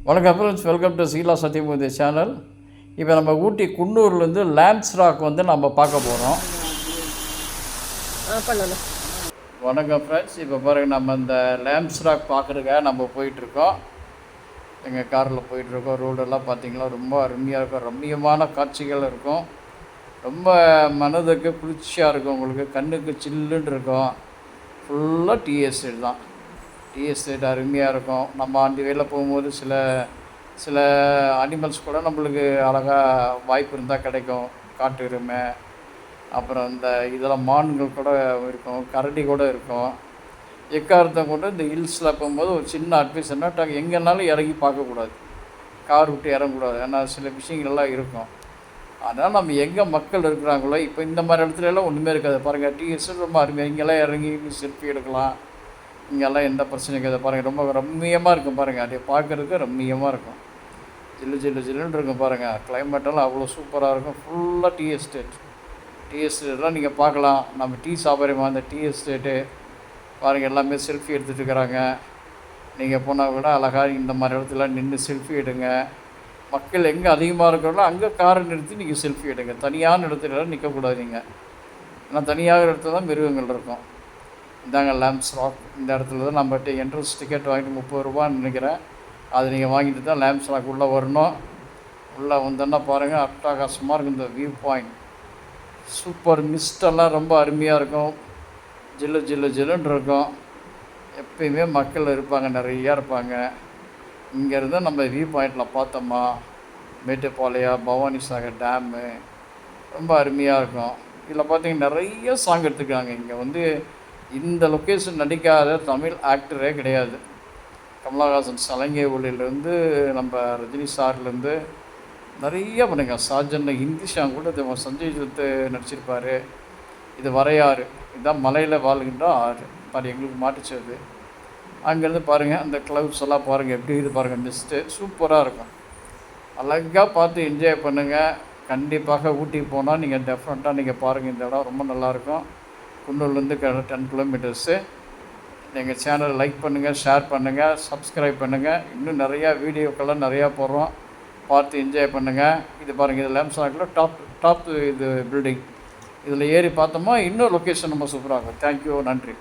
வணக்கம் friends, welcome to சீலா Sathyamoorthy channel. இப்போ நம்ம ஊட்டி குன்னூர்லேருந்து லேம்ப்ஸ் ராக் நம்ம பார்க்க போகிறோம். வணக்கம் ஃப்ரெண்ட்ஸ், இப்போ பாருங்கள், நம்ம இந்த லேம்ப்ஸ் ராக் பார்க்குறதுக்காக நம்ம போயிட்டுருக்கோம். எங்கள் காரில் போயிட்டுருக்கோம். ரோடெல்லாம் பார்த்திங்கன்னா ரொம்ப அருமையாக இருக்கும், ரம்மியமான காட்சிகள் இருக்கும். ரொம்ப மனதுக்கு குளிர்ச்சியாக இருக்கும், உங்களுக்கு கண்ணுக்கு சில்லுன்னு இருக்கும். ஃபுல்லாக டீ எஸ்டேட் தான். டீ எஸ்டேட் அருமையாக இருக்கும். நம்ம ஆண்டி வேலை போகும்போது சில அனிமல்ஸ் கூட நம்மளுக்கு அழகாக வாய்ப்பு இருந்தால் கிடைக்கும். காட்டு எருமை, அப்புறம் இந்த இதெல்லாம் மான்கள் கூட இருக்கும், கரடி கூட இருக்கும். எக்காரணத்தை கொண்டு இந்த ஹில்ஸில் போகும்போது ஒரு சின்ன அட்வைஸ் என்ன, எங்கேனாலும் இறங்கி பார்க்கக்கூடாது, கார் விட்டு இறங்கக்கூடாது. ஏன்னா சில விஷயங்கள்லாம் இருக்கும். அதனால் நம்ம எங்கே மக்கள் இருக்கிறாங்களோ, இப்போ இந்த மாதிரி இடத்துலலாம் ஒன்றுமே இருக்காது. பாருங்கள், டீ எஸ்டேட் ரொம்ப அருமையாக, இங்கெல்லாம் இறங்கி செல்ஃபி எடுக்கலாம். இங்கெல்லாம் எந்த பிரச்சனையும் இருக்காது. பாருங்கள், ரொம்ப ரம்மியமாக இருக்கும். பாருங்கள், அப்படியே பார்க்குறதுக்கு ரம்மியமாக இருக்கும். ஜில்லுன்னு இருக்கும். பாருங்கள், கிளைமேட்டெல்லாம் அவ்வளோ சூப்பராக இருக்கும். ஃபுல்லாக டீ எஸ்டேட்லாம் நீங்கள் பார்க்கலாம். நம்ம டீ சாப்பிட்றோமா, அந்த டீ எஸ்டேட்டு பாருங்கள், எல்லாமே செல்ஃபி எடுத்துகிட்டு இருக்கிறாங்க. நீங்கள் போனால் கூட அழகாக இந்த மாதிரி இடத்துல நின்று செல்ஃபி எடுங்க. மக்கள் எங்கே அதிகமாக இருக்கிறோன்னா அங்கே காரை நிறுத்தி நீங்கள் செல்ஃபி எடுங்க. தனியான இடத்துல நிற்கக்கூடாது நீங்கள். ஏன்னா தனியாக இடத்துல தான் மிருகங்கள் இருக்கும். இந்தாங்க லேம்ப்ஸ் ராக். இந்த இடத்துல தான் நம்ம என்ட்ரன்ஸ் டிக்கெட் வாங்கிட்டு 30 ரூபான்னு நினைக்கிறேன். அது நீங்கள் வாங்கிட்டு தான் லேம்ப்ஸ் ராக் உள்ளே வரணும். உள்ளே வந்தோன்னா பாருங்கள், அட்டகாசமாக இருக்கும். இந்த வியூ பாயிண்ட் சூப்பர். மிஸ்டெல்லாம் ரொம்ப அருமையாக இருக்கும். ஜில்லுன்னு இருக்கும். எப்பயுமே மக்கள் இருப்பாங்க, நிறையா இருப்பாங்க. இங்கேருந்து நம்ம வியூ பாயிண்டில் பார்த்தோமா, மேட்டுப்பாளையம், பவானி சாகர் டேமு ரொம்ப அருமையாக இருக்கும். இதில் பார்த்தீங்கன்னா நிறைய சாங் எடுத்துருக்காங்க. இங்கே இந்த லொக்கேஷன் நடிக்காத தமிழ் ஆக்டரே கிடையாது. கமலஹாசன் சலங்கை ஒளியிலேருந்து நம்ம ரஜினி சார்லேருந்து நிறைய பண்ணுங்க. சார்ஜனில் ஹிந்தி சாங் கூட சஞ்சய் தத்து நடிச்சிருப்பார். இது வரையாறு, இதுதான் மலையில் வாழ்கின்ற ஆறு. பாரு, எங்களுக்கு மாட்டுச்சது. அங்கேருந்து பாருங்கள், அந்த க்ளவுட்ஸ் எல்லாம் பாருங்கள், எப்படி இது பாருங்கள், மிஸ்ட்டு சூப்பராக இருக்கும். அழகாக பார்த்து என்ஜாய் பண்ணுங்கள். கண்டிப்பாக ஊட்டி போனால் நீங்கள் டெஃபினட்டாக நீங்கள் பாருங்கள். இந்த இடம் ரொம்ப நல்லாயிருக்கும். குன்னூர்லேருந்து 10 கிலோமீட்டர்ஸு. எங்கள் சேனலை லைக் பண்ணுங்கள், ஷேர் பண்ணுங்கள், சப்ஸ்கிரைப் பண்ணுங்கள். இன்னும் நிறையா வீடியோக்கெல்லாம் நிறையா போடுறோம், பார்த்து என்ஜாய் பண்ணுங்கள். இது பாருங்கள், இது லேம்ப்ஸ் ராக்கில் டாப் இது பில்டிங். இதில் ஏறி பார்த்தோமா இன்னும் லொக்கேஷன் ரொம்ப சூப்பராக இருக்கும். தேங்க்யூ, நன்றி.